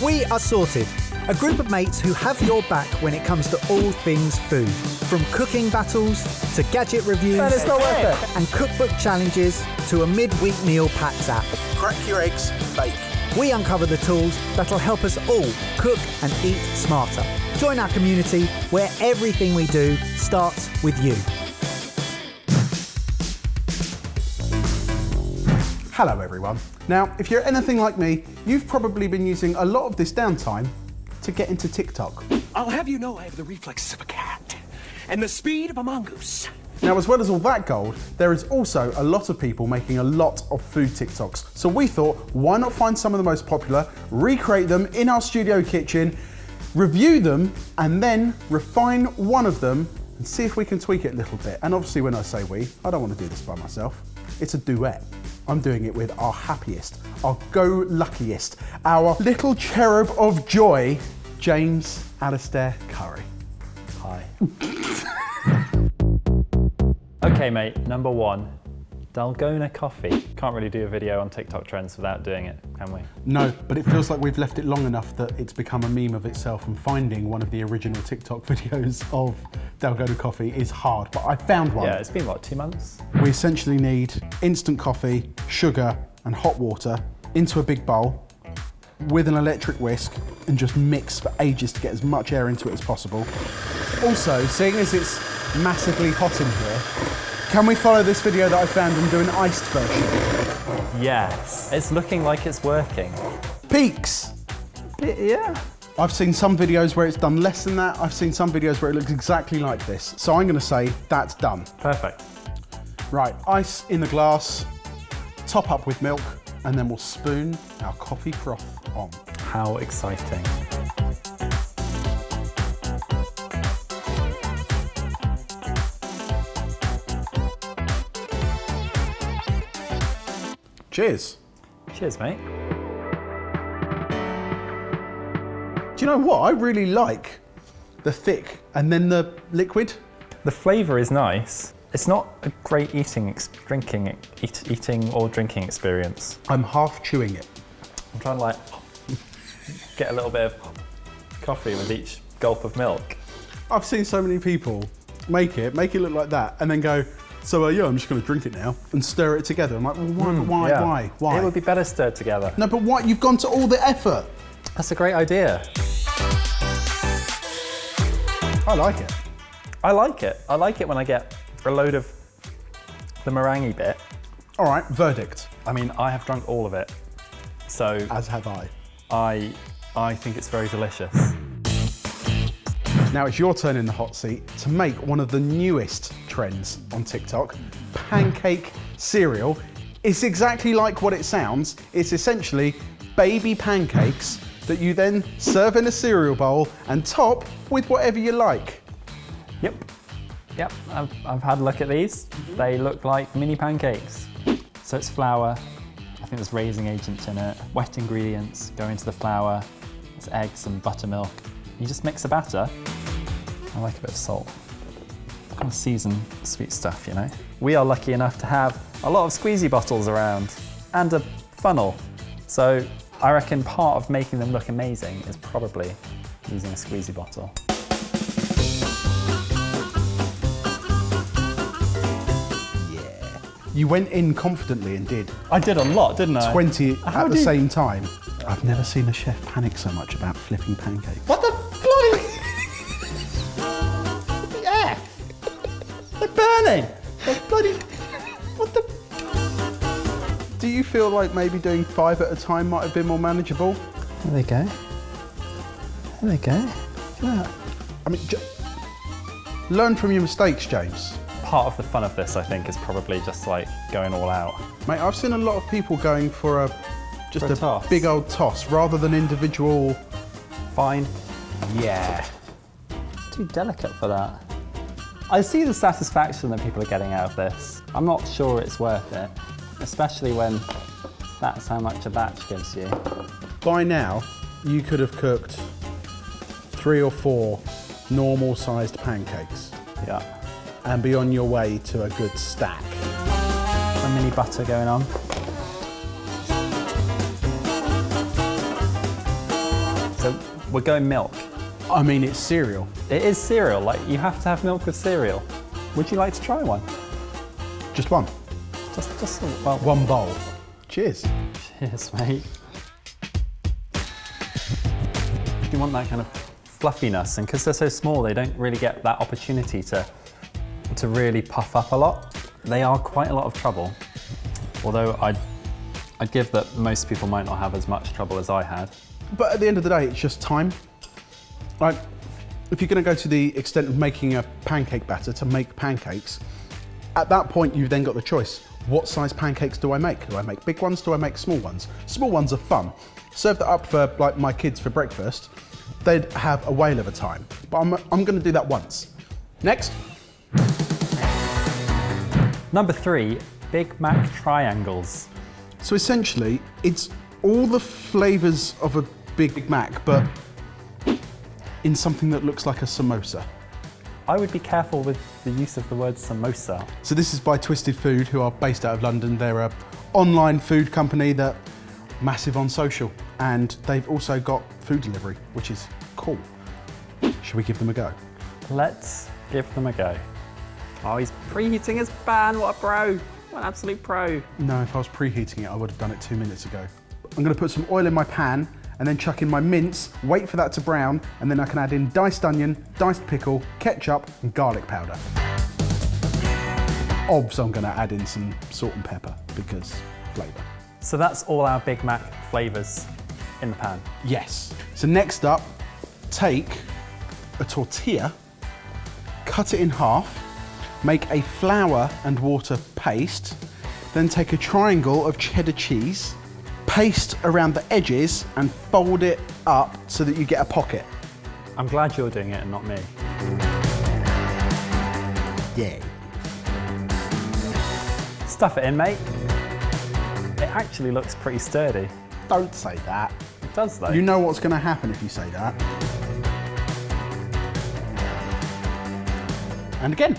We are Sorted, a group of mates who have your back when it comes to all things food. From cooking battles to gadget reviews it's not worth it. and cookbook challenges to a midweek meal packs app. Crack your eggs, bake. We uncover the tools that'll help us all cook and eat smarter. Join our community where everything we do starts with you. Hello everyone. Now, if you're anything like me, you've probably been using a lot of this downtime to get into TikTok. I'll have you know I have the reflexes of a cat and the speed of a mongoose. Now, as well as all that gold, there is also a lot of people making a lot of food TikToks. So we thought, why not find some of the most popular, recreate them in our studio kitchen, review them, and then refine one of them and see if we can tweak it a little bit. And obviously when I say we, I don't want to do this by myself. It's a duet. I'm doing it with our happiest, our go-luckiest, our little cherub of joy, James Alistair Curry. Hi. Okay, mate, number one, Dalgona coffee. Can't really do a video on TikTok trends without doing it, can we? No, but it feels like we've left it long enough that it's become a meme of itself, and finding one of the original TikTok videos of Dalgona coffee is hard, but I found one. Yeah, it's been, what, 2 months? We essentially need instant coffee, sugar, and hot water into a big bowl with an electric whisk and just mix for ages to get as much air into it as possible. Also, seeing as it's massively hot in here, can we follow this video that I found and do an iced version? Yes. It's looking like it's working. Peaks! Yeah. I've seen some videos where it's done less than that. I've seen some videos where it looks exactly like this. So I'm gonna say that's done. Perfect. Right, ice in the glass, top up with milk, and then we'll spoon our coffee froth on. How exciting. Cheers. Cheers, mate. Do you know what? I really like the thick and then the liquid. The flavour is nice. It's not a great eating or drinking experience. I'm half chewing it. I'm trying to like get a little bit of coffee with each gulp of milk. I've seen so many people make it look like that and then go, so yeah, I'm just gonna drink it now and stir it together. I'm like, well, why? It would be better stirred together. No, but why? You've gone to all the effort. That's a great idea. I like it. I like it. I like it when I get a load of the meringue bit. All right, verdict. I mean, I have drunk all of it, so As have I. I think it's very delicious. Now it's your turn in the hot seat to make one of the newest trends on TikTok, Pancake Cereal. It's exactly like what it sounds. It's essentially baby pancakes that you then serve in a cereal bowl and top with whatever you like. Yep, I've had a look at these. They look like mini pancakes. So it's flour, I think there's raising agents in it, wet ingredients go into the flour, there's eggs and buttermilk. You just mix a batter. I like a bit of salt. Kind of season sweet stuff, you know. We are lucky enough to have a lot of squeezy bottles around and a funnel. So I reckon part of making them look amazing is probably using a squeezy bottle. You went in confidently and did I did a lot, didn't I? 20 at the same time. I've never seen a chef panic so much about flipping pancakes. What the bloody... What the F? They're burning! They're bloody... What the... Do you feel like maybe doing 5 at a time might have been more manageable? There they go. There they go. Look at that. I mean, learn from your mistakes, James. Part of the fun of this, I think, is probably just like going all out. Mate, I've seen a lot of people going for just For a toss. big old toss rather than individual. Fine. Yeah. Too delicate for that. I see the satisfaction that people are getting out of this. I'm not sure it's worth it, especially when that's how much a batch gives you. By now, you could have cooked 3 or 4 normal-sized pancakes Yeah. and be on your way to a good stack. Some mini butter going on. So we're going milk. I mean, it's cereal. It is cereal, like you have to have milk with cereal. Would you like to try one? Just one. Just well, One bowl. Cheers. cheers, mate. You want that kind of fluffiness, and because they're so small, they don't really get that opportunity to really puff up a lot. They are quite a lot of trouble, although I'd give that most people might not have as much trouble as I had. But at the end of the day, it's just time. Like, if you're going to go to the extent of making a pancake batter to make pancakes, at that point you've then got the choice. What size pancakes do I make? Do I make big ones? Do I make small ones? Small ones are fun. Serve that up for like my kids for breakfast, they'd have a whale of a time. But I'm going to do that once. Next. Number 3, Big Mac triangles. So essentially, it's all the flavours of a Big Mac, but in something that looks like a samosa. I would be careful with the use of the word samosa. So this is by Twisted Food, who are based out of London. They're an online food company that massive on social, and they've also got food delivery, which is cool. Should we give them a go? Let's give them a go. Oh, he's preheating his pan, what a pro. What an absolute pro. No, if I was preheating it, I would have done it 2 minutes ago. I'm gonna put some oil in my pan and then chuck in my mince, wait for that to brown, and then I can add in diced onion, diced pickle, ketchup, and garlic powder. Obs, I'm gonna add in some salt and pepper because flavour. So that's all our Big Mac flavours in the pan. Yes. So next up, take a tortilla, cut it in half, make a flour and water paste, then take a triangle of cheddar cheese, paste around the edges and fold it up so that you get a pocket. I'm glad you're doing it and not me. Yeah. Stuff it in, mate. It actually looks pretty sturdy. Don't say that. It does though. You know what's going to happen if you say that. And again.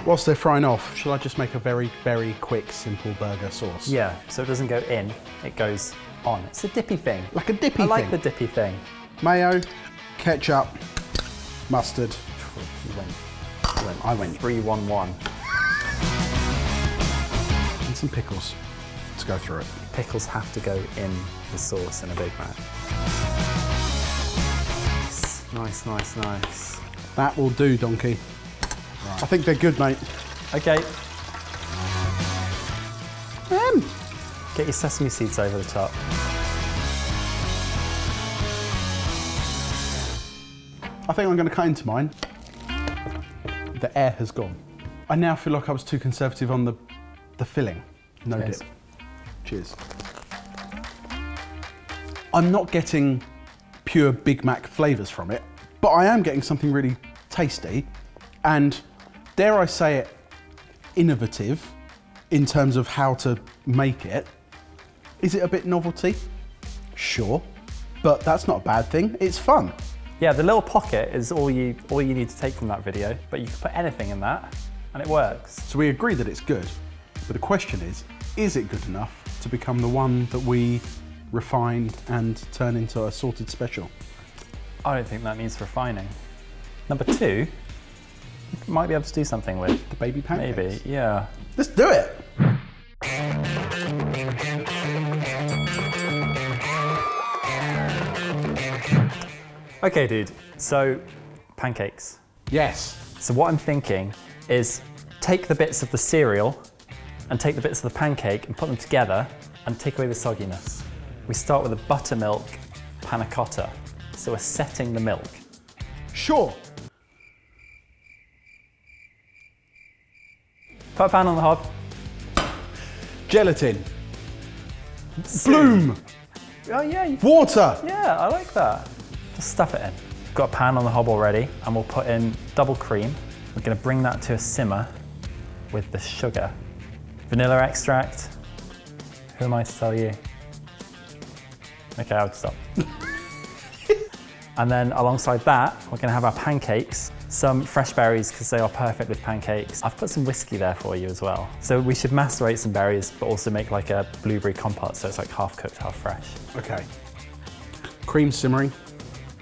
Whilst they're frying off, shall I just make a very, very quick, simple burger sauce? Yeah, so it doesn't go in, it goes on. It's a dippy thing. Like a dippy thing? I like the dippy thing. Mayo, ketchup, mustard. I went 3-1-1. And some pickles to go through it. Pickles have to go in the sauce in a Big Mac. Nice, nice, nice. That will do, donkey. Right. I think they're good, mate. Okay. Get your sesame seeds over the top. I think I'm going to cut into mine. The air has gone. I now feel like I was too conservative on the filling. No Cheers. dip. Cheers. I'm not getting pure Big Mac flavours from it, but I am getting something really tasty and, dare I say it, innovative in terms of how to make it. Is it a bit novelty? Sure, but that's not a bad thing. It's fun. Yeah, the little pocket is all you need to take from that video, but you can put anything in that and it works. So we agree that it's good, but the question is it good enough to become the one that we refine and turn into a sorted special? I don't think that needs refining. Number 2, you might be able to do something with. The baby pancakes? Maybe, yeah. Let's do it! Okay, dude, so pancakes. Yes. So what I'm thinking is take the bits of the cereal and take the bits of the pancake and put them together and take away the sogginess. We start with a buttermilk panna cotta. So we're setting the milk. Sure. Put a pan on the hob. Gelatin. Bloom. Oh yeah. Water. Yeah, I like that. Just stuff it in. Got a pan on the hob already and we'll put in double cream. We're gonna bring that to a simmer with the sugar. Vanilla extract. Who am I to tell you? Okay, I'll stop. And then alongside that, we're gonna have our pancakes. some fresh berries because they are perfect with pancakes. I've put some whiskey there for you as well. So we should macerate some berries, but also make like a blueberry compote, so it's like half cooked, half fresh. Okay. Cream simmering.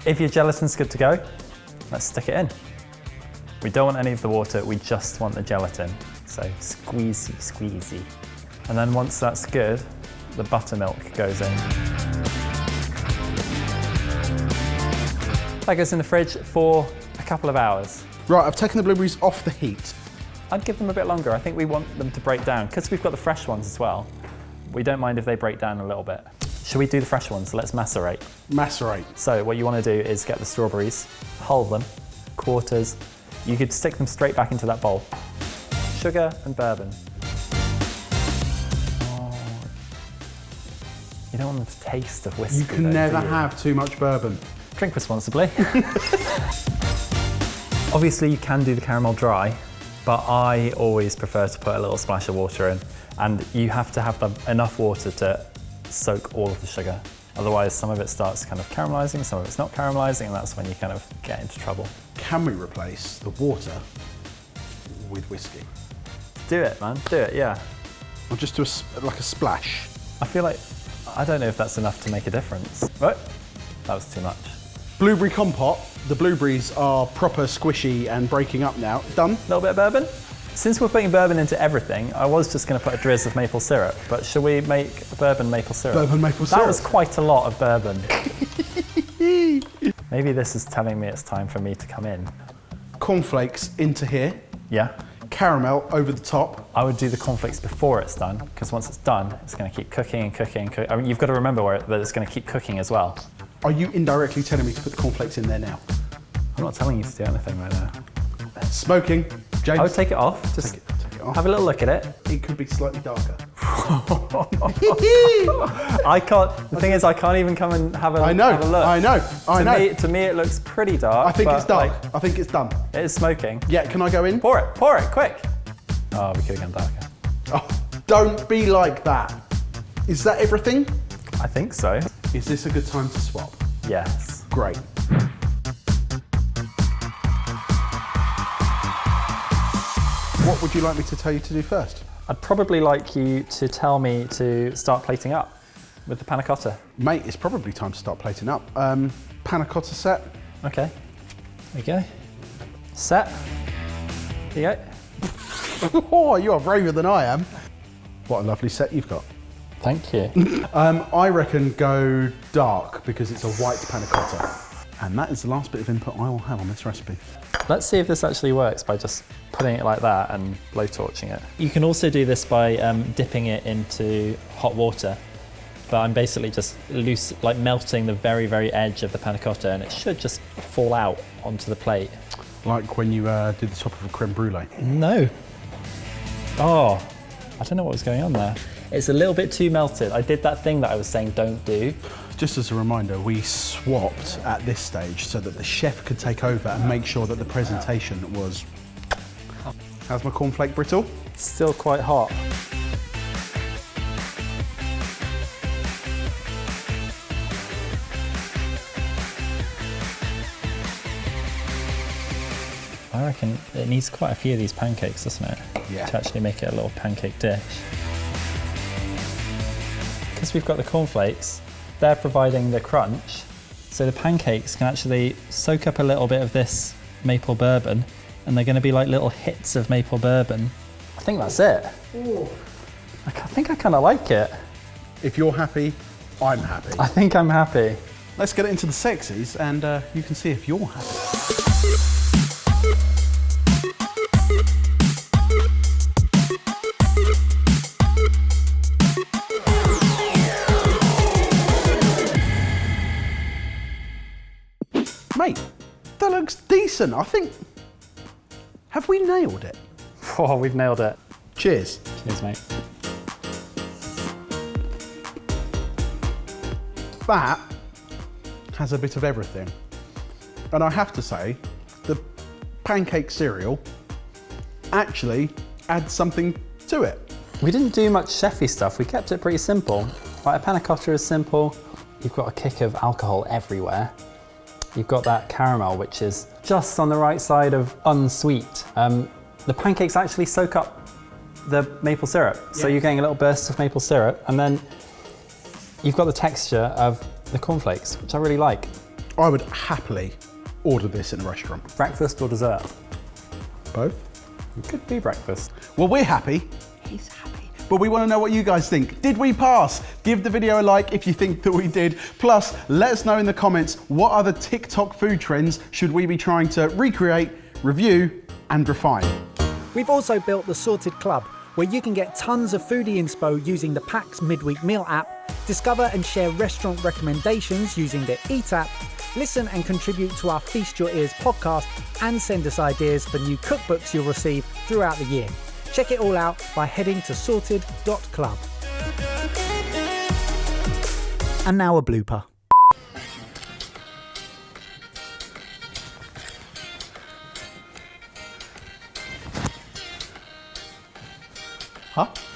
If your gelatin's good to go, let's stick it in. We don't want any of the water, we just want the gelatin. So squeezy, squeezy. And then once that's good, the buttermilk goes in. That goes in the fridge for a couple of hours. Right, I've taken the blueberries off the heat. I'd give them a bit longer. I think we want them to break down. Because we've got the fresh ones as well, we don't mind if they break down a little bit. Should we do the fresh ones? Let's macerate. Macerate. So what you want to do is get the strawberries, hull them, quarters. You could stick them straight back into that bowl. Sugar and bourbon. Oh. You don't want the taste of whiskey. You can never have too much bourbon. Drink responsibly. Obviously you can do the caramel dry, but I always prefer to put a little splash of water in, and you have to have enough water to soak all of the sugar. Otherwise some of it starts kind of caramelizing, some of it's not caramelizing, and that's when you kind of get into trouble. Can we replace the water with whiskey? Do it, man, do it, yeah. Or just do like a splash? I feel like, I don't know if that's enough to make a difference. Right, that was too much. Blueberry compote. The blueberries are proper squishy and breaking up now. Done. A little bit of bourbon. Since we're putting bourbon into everything, I was just going to put a drizz of maple syrup, but should we make bourbon maple syrup? Bourbon maple syrup. That was quite a lot of bourbon. Maybe this is telling me it's time for me to come in. Cornflakes into here. Yeah. Caramel over the top. I would do the cornflakes before it's done, because once it's done, it's going to keep cooking and cooking and cooking. I mean, you've got to remember that it's going to keep cooking as well. Are you indirectly telling me to put the cornflakes in there now? I'm not telling you to do anything right now. Smoking. James. I would take it off. Just take it off. Have a little look at it. It could be slightly darker. I can't. The thing is, I can't even come and have a look. I know. To me, it looks pretty dark. I think it's dark. Like, I think it's done. it is smoking. Yeah, can I go in? Pour it, quick. Oh, we could have gone darker. Oh, don't be like that. Is that everything? I think so. Is this a good time to swap? Yes. Great. What would you like me to tell you to do first? I'd probably like you to tell me to start plating up with the panna cotta. Mate, it's probably time to start plating up. Panna cotta set. Okay. There you go. Set. There you go. Oh, you are braver than I am. What a lovely set you've got. Thank you. I reckon go dark because it's a white panna cotta. And that is the last bit of input I will have on this recipe. Let's see if this actually works by just putting it like that and blowtorching it. You can also do this by dipping it into hot water, but I'm basically just melting the very, very edge of the panna cotta, and it should just fall out onto the plate. Like when you did the top of a creme brulee. No. Oh, I don't know what was going on there. It's a little bit too melted. I did that thing that I was saying don't do. Just as a reminder, we swapped at this stage so that the chef could take over and make sure that the presentation was... How's my cornflake brittle? Still quite hot. I reckon it needs quite a few of these pancakes, doesn't it? Yeah. To actually make it a little pancake dish. Because we've got the cornflakes, they're providing the crunch, so the pancakes can actually soak up a little bit of this maple bourbon, and they're going to be like little hits of maple bourbon. I think that's it. Ooh. I think I kind of like it. If you're happy, I'm happy. I think I'm happy. Let's get into the sexies and you can see if you're happy. Mate, that looks decent. I think, have we nailed it? Oh, we've nailed it. Cheers. Cheers, mate. That has a bit of everything. And I have to say, the pancake cereal actually adds something to it. We didn't do much cheffy stuff. We kept it pretty simple. Like a panna cotta is simple. You've got a kick of alcohol everywhere. You've got that caramel, which is just on the right side of unsweet. The pancakes actually soak up the maple syrup. So you're getting a little burst of maple syrup, and then you've got the texture of the cornflakes, which I really like. I would happily order this in a restaurant. Breakfast or dessert? Both? It could be breakfast. Well, we're happy. He's happy. But we want to know what you guys think. Did we pass? Give the video a like if you think that we did. Plus, let us know in the comments what other TikTok food trends should we be trying to recreate, review, and refine. We've also built the Sorted Club, where you can get tons of foodie inspo using the Pax Midweek Meal app, discover and share restaurant recommendations using the Eat app, listen and contribute to our Feast Your Ears podcast, and send us ideas for new cookbooks you'll receive throughout the year. Check it all out by heading to sorted.club. And now a blooper. Huh?